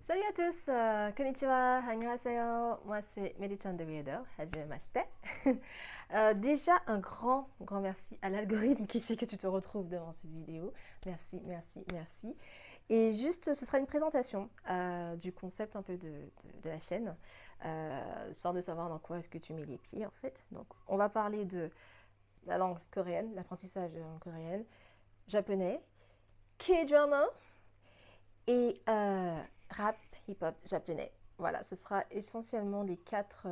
Salut à tous, konnichiwa, annyeonghaseyo. Moi c'est Meli-chan de Weirdo, hajimemashite. Déjà un grand merci à l'algorithme qui fait que tu te retrouves devant cette vidéo. Merci, merci, merci. Et juste, ce sera une présentation du concept un peu de la chaîne, histoire de savoir dans quoi est-ce que tu mets les pieds en fait. Donc on va parler de la langue coréenne, l'apprentissage de la langue coréenne, japonais, K-drama et rap, hip-hop japonais. Voilà, ce sera essentiellement les quatre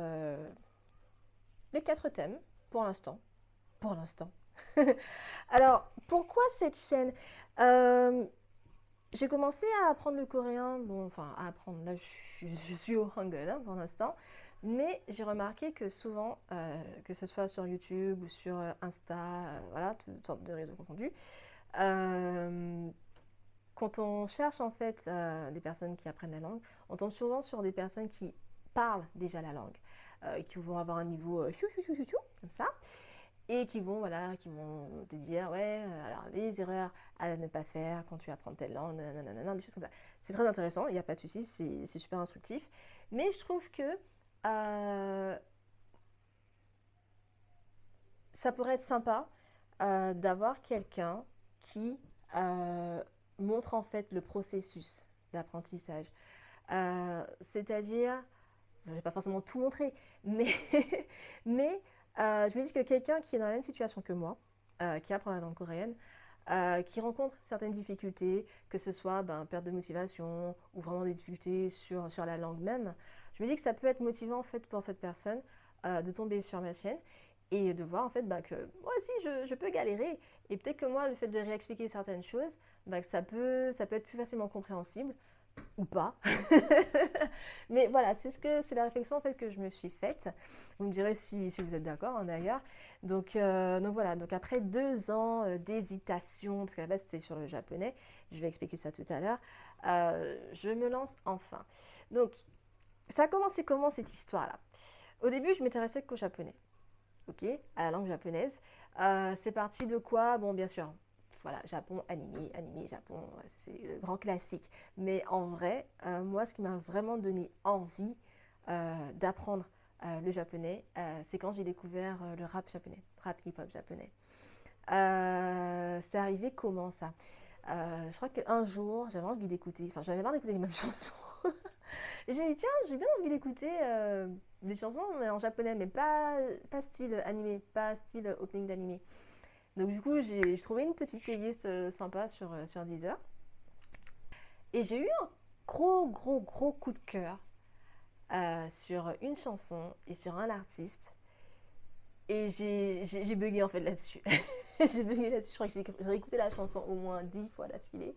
thèmes pour l'instant. Pour l'instant. Alors, pourquoi cette chaîne J'ai commencé à apprendre le coréen, bon, enfin, à apprendre, là je suis au Hangul hein, pour l'instant, mais j'ai remarqué que souvent, que ce soit sur YouTube ou sur Insta, voilà, toutes sortes de réseaux confondus, euh, quand on cherche en fait des personnes qui apprennent la langue, on tombe souvent sur des personnes qui parlent déjà la langue, qui vont avoir un niveau comme ça, et qui vont, voilà, qui vont te dire, ouais, alors les erreurs à ne pas faire quand tu apprends telle langue, nanana, des choses comme ça. C'est très intéressant, il n'y a pas de souci, c'est super instructif, mais je trouve que ça pourrait être sympa d'avoir quelqu'un qui montre en fait le processus d'apprentissage. C'est-à-dire, je ne vais pas forcément tout montrer, mais, mais je me dis que quelqu'un qui est dans la même situation que moi, qui apprend la langue coréenne, qui rencontre certaines difficultés, que ce soit perte de motivation ou vraiment des difficultés sur la langue même, je me dis que ça peut être motivant en fait pour cette personne de tomber sur ma chaîne et de voir en fait que moi aussi je peux galérer et peut-être que moi le fait de réexpliquer certaines choses, que ça peut être plus facilement compréhensible ou pas. Mais voilà, c'est la réflexion en fait que je me suis faite. Vous me direz si vous êtes d'accord hein, d'ailleurs. Donc voilà, donc après 2 ans d'hésitation, parce qu'à la base c'était sur le japonais, je vais expliquer ça tout à l'heure, je me lance enfin. Donc ça a commencé comment cette histoire-là? Au début, je m'intéressais qu'au japonais, ok, à la langue japonaise. C'est parti de quoi? Bon, bien sûr, voilà, Japon, animé, Japon, c'est le grand classique. Mais en vrai, moi, ce qui m'a vraiment donné envie d'apprendre le japonais, c'est quand j'ai découvert le rap japonais, rap hip-hop japonais. C'est arrivé comment ça? Je crois qu'un jour, j'avais envie d'écouter, enfin, j'avais marre d'écouter les mêmes chansons. Et j'ai dit, tiens, j'ai bien envie d'écouter des chansons mais en japonais, mais pas style animé, pas style opening d'animé. Donc du coup, j'ai trouvé une petite playlist sympa sur Deezer. Et j'ai eu un gros coup de cœur sur une chanson et sur un artiste. Et j'ai bugué en fait là-dessus. J'ai bugué là-dessus, je crois que j'ai réécouté la chanson au moins 10 fois d'affilée.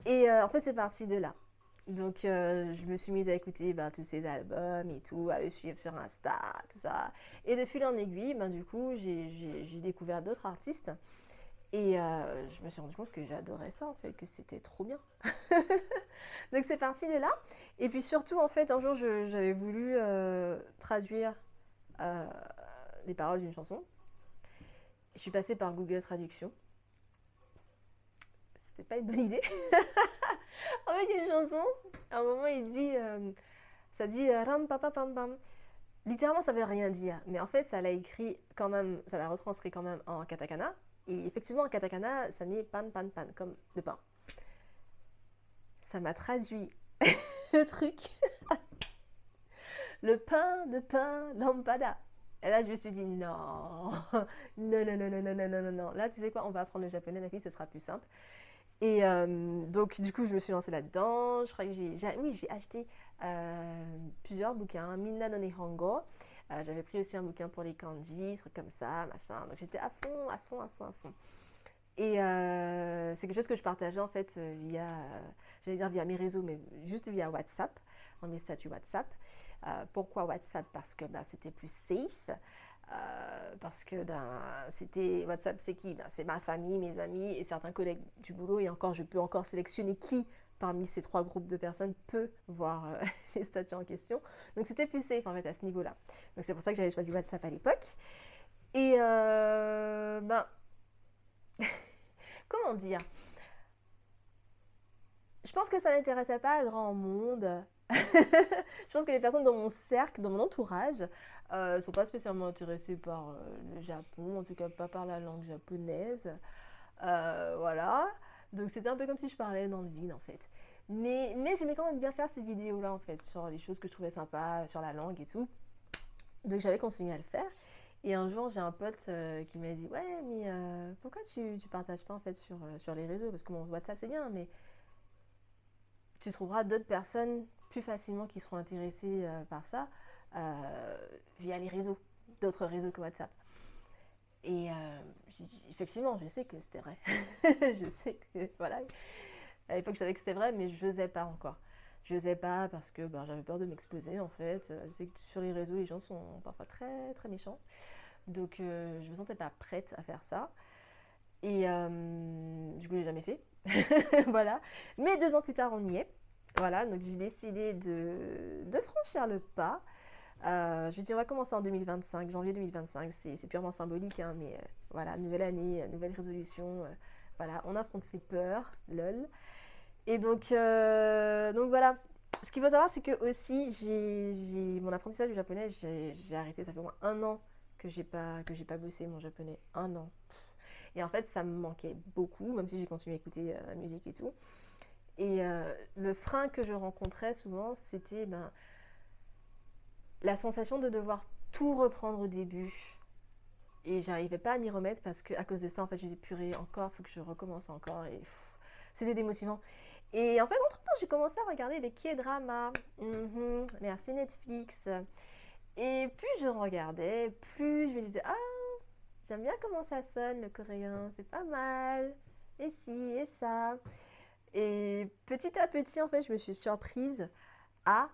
Et en fait, c'est parti de là. Donc, je me suis mise à écouter tous ces albums et tout, à le suivre sur Insta, tout ça. Et de fil en aiguille, du coup, j'ai découvert d'autres artistes. Et je me suis rendu compte que j'adorais ça, en fait, que c'était trop bien. Donc, c'est parti de là. Et puis surtout, en fait, un jour, j'avais voulu traduire euh, les paroles d'une chanson. Je suis passée par Google Traduction. C'était pas une bonne idée. En fait, il y a une chanson, à un moment, ça dit ram papa pam pam. Littéralement, ça veut rien dire, mais en fait, ça l'a écrit quand même, ça l'a retranscrit quand même en katakana. Et effectivement, en katakana, ça met pan pan pan, comme le pain. Ça m'a traduit le truc, le pain de pain lampada. Et là, je me suis dit non, non. Là, tu sais quoi, on va apprendre le japonais, ma fille, ce sera plus simple. Et donc, du coup, je me suis lancée là-dedans. Je crois que j'ai acheté plusieurs bouquins. Minna no Nihongo. J'avais pris aussi un bouquin pour les kanji, trucs comme ça, machin. Donc, j'étais à fond, à fond, à fond, à fond. Et c'est quelque chose que je partageais en fait j'allais dire via mes réseaux, mais juste via WhatsApp, dans mes statuts WhatsApp. Pourquoi WhatsApp? Parce que c'était plus safe. Parce que c'était WhatsApp, c'est qui? C'est ma famille, mes amis et certains collègues du boulot. Et encore, je peux encore sélectionner qui parmi ces 3 groupes de personnes peut voir les statuts en question. Donc c'était plus safe en fait à ce niveau-là. Donc c'est pour ça que j'avais choisi WhatsApp à l'époque. Et comment dire? Je pense que ça n'intéressait pas grand monde. Je pense que les personnes dans mon cercle, dans mon entourage, sont pas spécialement intéressées par le Japon, en tout cas pas par la langue japonaise. Voilà. Donc c'était un peu comme si je parlais dans le vide en fait. Mais j'aimais quand même bien faire ces vidéos-là en fait, sur les choses que je trouvais sympas, sur la langue et tout. Donc j'avais continué à le faire. Et un jour, j'ai un pote qui m'a dit ouais, mais pourquoi tu partages pas en fait sur les réseaux? Parce que mon WhatsApp c'est bien, mais tu trouveras d'autres personnes plus facilement qui seront intéressées par ça via les réseaux, d'autres réseaux que WhatsApp. Et effectivement, je sais que c'était vrai. Je sais que, voilà, à l'époque, je savais que c'était vrai, mais je n'osais pas encore. Je n'osais pas parce que ben, j'avais peur de m'exposer, en fait. Je sais que sur les réseaux, les gens sont parfois très, très méchants. Donc, je ne me sentais pas prête à faire ça. Et je ne l'ai jamais fait. Voilà. Mais 2 ans plus tard, on y est. Voilà, donc j'ai décidé de franchir le pas. Je me suis dit, on va commencer en 2025, janvier 2025. C'est purement symbolique, hein, mais voilà, nouvelle année, nouvelle résolution. Voilà, on affronte ses peurs, lol. Et donc voilà. Ce qu'il faut savoir, c'est que aussi, j'ai mon apprentissage du japonais, j'ai arrêté. Ça fait au moins 1 an que j'ai pas bossé mon japonais. 1 an. Et en fait, ça me manquait beaucoup, même si j'ai continué à écouter la musique et tout. Et le frein que je rencontrais souvent, c'était ben, la sensation de devoir tout reprendre au début. Et j'arrivais pas à m'y remettre parce que à cause de ça, en fait, je me disais purée, encore, faut que je recommence encore. Et c'était démotivant. Et en fait, entre-temps, j'ai commencé à regarder des K-dramas. Merci Netflix. Et plus je regardais, plus je me disais, ah, j'aime bien comment ça sonne le coréen, c'est pas mal. Et ci, et ça. Et petit à petit, en fait, je me suis surprise à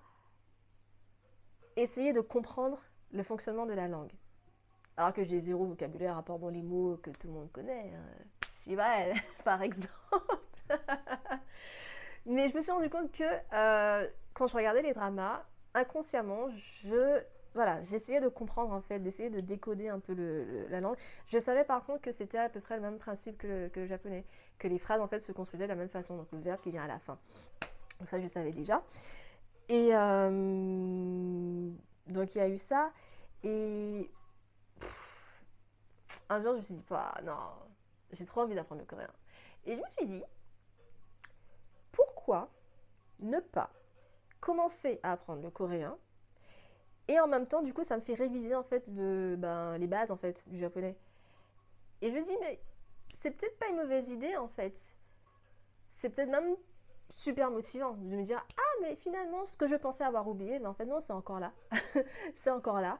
essayer de comprendre le fonctionnement de la langue. Alors que j'ai 0 vocabulaire à part bon, les mots que tout le monde connaît. Shival, par exemple. Mais je me suis rendu compte que quand je regardais les dramas, inconsciemment, voilà, j'essayais de comprendre en fait, d'essayer de décoder un peu la langue. Je savais par contre que c'était à peu près le même principe que le japonais, que les phrases en fait se construisaient de la même façon, donc le verbe qui vient à la fin. Donc ça je savais déjà. Et donc il y a eu ça. Et un jour je me suis dit, bah, non, j'ai trop envie d'apprendre le coréen. Et je me suis dit, pourquoi ne pas commencer à apprendre le coréen et en même temps, du coup, ça me fait réviser en fait les bases en fait du japonais. Et je me dis, mais c'est peut-être pas une mauvaise idée en fait. C'est peut-être même super motivant de me dire, ah, mais finalement, ce que je pensais avoir oublié, mais en fait, non, c'est encore là. C'est encore là.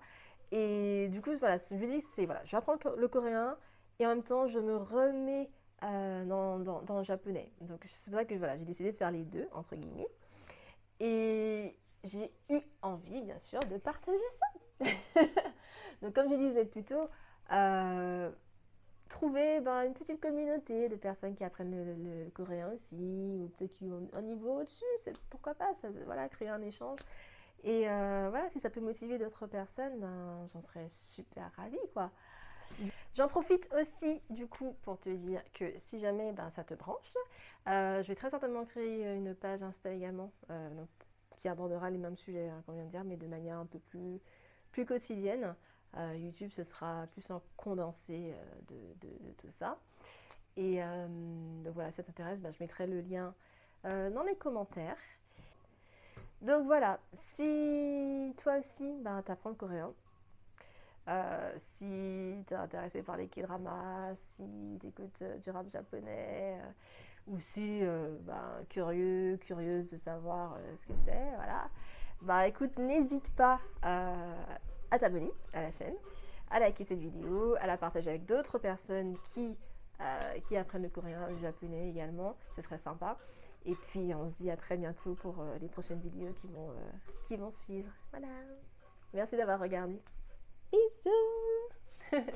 Et du coup, voilà, je me dis, voilà, j'apprends le coréen et en même temps, je me remets dans le japonais. Donc, c'est pour ça que voilà, j'ai décidé de faire les deux, entre guillemets. Et j'ai eu envie, bien sûr, de partager ça. Donc, comme je disais plus tôt, trouver une petite communauté de personnes qui apprennent le coréen aussi, ou peut-être qui ont un niveau au-dessus, pourquoi pas, voilà, créer un échange. Et voilà, si ça peut motiver d'autres personnes, j'en serais super ravie, quoi. J'en profite aussi, du coup, pour te dire que si jamais ça te branche, je vais très certainement créer une page Insta également, donc, qui abordera les mêmes sujets qu'on vient de dire, mais de manière un peu plus quotidienne. YouTube, ce sera plus un condensé de tout ça. Et donc voilà, si ça t'intéresse, je mettrai le lien dans les commentaires. Donc voilà, si toi aussi, t'apprends le coréen, si t'es intéressé par les K-dramas, si t'écoutes du rap japonais, ou si curieuse de savoir ce que c'est, voilà. Écoute, n'hésite pas à t'abonner à la chaîne, à liker cette vidéo, à la partager avec d'autres personnes qui apprennent le coréen, le japonais également, ce serait sympa. Et puis on se dit à très bientôt pour les prochaines vidéos qui vont suivre. Voilà. Merci d'avoir regardé. Bisous.